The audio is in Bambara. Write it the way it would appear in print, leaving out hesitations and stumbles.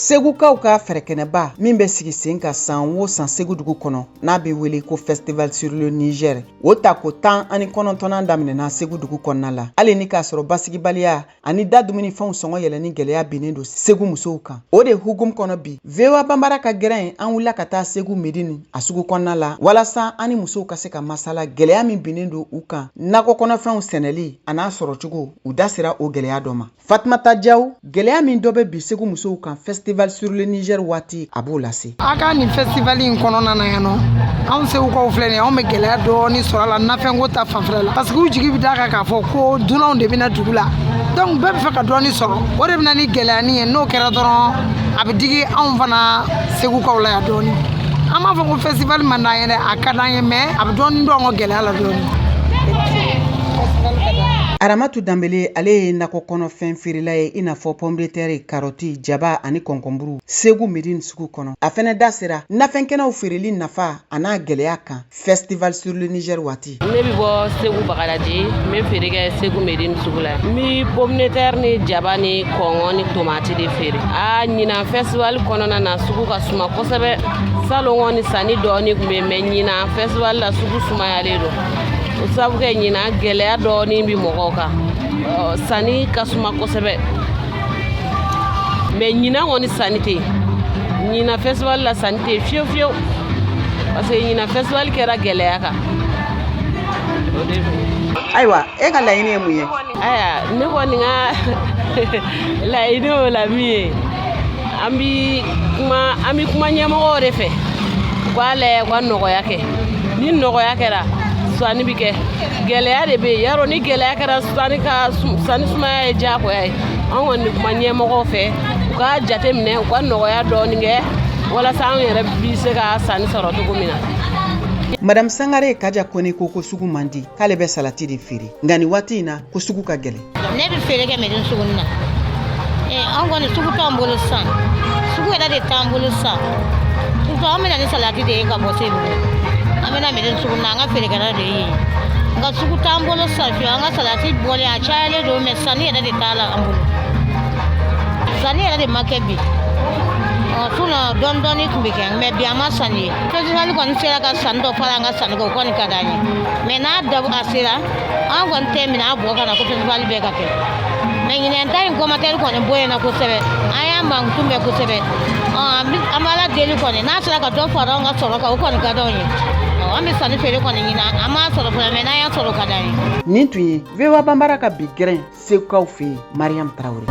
Segukaw ka fɛrɛkɛnɛba min bɛ sigi sen ka san o san Segu dugu kɔnɔ n'a bɛ wele ko Festival sur le Niger. O ta ko 19 daminɛna Segu dugu kɔnɔna la. Hali ni k'a sɔrɔ basigibaliya ani da dumuni fɛnw sɔngɔ yɛlɛni gɛlɛya binnen don Segu musow kan. O de hukumu kɔnɔ bi VOA Banbara ka gɛrɛn an wulila ka taa Segu Medine a sugu kɔnɔna la walasa ani musow ka se ka masala gɛlɛya min binnen don u kan. Nakɔ kɔnɔfɛnw sɛnɛli a n'a sɔrɔ cogo u da sera o gɛlɛya dɔ ma. Fatumata Diaw gɛlɛya min dɔ bɛ bi Segu musow kan Festival sur le Niger waati a b'o lase. A ka nin festival in kɔnɔna na yan nɔ anw Segukaw filɛ nin anw bɛ gɛlɛya dɔɔni sɔrɔ a la nafɛnko ta fanfɛla la parce que u jigi bɛ da kan k'a fɔ ko dunanw de bɛna dugu la donc bɛɛ bɛ fɛ ka dɔɔni sɔrɔ o de bɛna ni gɛlɛyani ye n'o kɛra dɔrɔn a bɛ digi anw fana Segukaw la yan dɔɔni an b'a fɔ ko festival man d'an ye dɛ a ka d'an ye mais a bɛ dɔɔni dɔn an ka gɛlɛya la dɔɔni. Aramatu Danbele ale ye nakɔ kɔnɔfɛn feerela ye i n'a fɔ pomme de terre, carotte, jaba ani kɔnkɔnburu Segu Medine sugu kɔnɔ. A fɛnɛ da sera nafɛnkɛnɛw feereli nafa a n'a gɛlɛya kan Festival sur le Niger waati. Ne bɛ bɔ Segu Bagadaji n bɛ feere kɛ Segu Medine sugu la. N bɛ pomme de terre ni jaba ni kɔngɔ ni tomati de feere. Ɲinan festival kɔnɔna na sugu ka suma kosɛbɛ. Salon ni sanni dɔɔni tun bɛ mais ɲinan festival la sugu sumayalen don. O sabu kɛ ɲinan gɛlɛya dɔɔni bi mɔgɔw kan sanni ka suma kosɛbɛ mais ɲinan kɔni sanni tɛ ɲinan festival la sanni tɛ fiyewu fiyewu parce que ɲinan festival kɛra gɛlɛya kan. Ayiwa e ka laɲini ye mun ye? Aya ne kɔni ka laɲini o la min ye an bɛ kuma ɲɛmɔgɔw de fɛ u k'a lajɛ u ka nɔgɔya kɛ ni nɔgɔya kɛra sanni bi kɛ gɛlɛya de bɛ yen yarɔ ni gɛlɛya kɛra sanni sumaya ye diyagoya ye an kɔni kuma ɲɛmɔgɔw fɛ u ka jate minɛ u ka nɔgɔya dɔɔni kɛ walasa an yɛrɛ bi se ka sanni sɔrɔ cogo min na. Madame Sangare Kaja Kone ko sugu man di k'ale bɛ salati de feere nka nin waati in na ko sugu ka gɛlɛn. Ne bɛ feere kɛ Medine sugu na an kɔni sugu t'an bolo san sugu yɛrɛ de t'an bolo san an bɛna ni salati de ye ka bɔ Segu an bɛna Medine sugu na an ka feerekɛla de ye nka sugu t'an bolo san fiyewu an ka salati bɔlen a cayalen don mais sanni yɛrɛ de t'a la an bolo sanni yɛrɛ de ma kɛ bi sinon dɔɔni dɔɔni tun bɛ kɛ mais bi an ma sanni ye festival kɔni sera ka sanni dɔ fara an ka sanni kan o kɔni ka d'an ye mais n'a sera an kɔni tɛ minɛ an bɔ ka na ko festival bɛɛ ka kɛ mais ɲinɛn ta in commentaire kɔni bonyana kosɛbɛ an y'a mankutu mɛn kosɛbɛ an b'ala deli kɔni n'a sera ka dɔ fara an ka sɔrɔ kan o kɔni ka d'anw ye an bɛ sanni feere kɔni ɲinan an m'a sɔrɔ fɔlɔ mais n'an y'a sɔrɔ ka d'an ye. Nin tun ye VOA Banbara ka bi gɛrɛn Segukaw fɛ yen Mariam Traoré.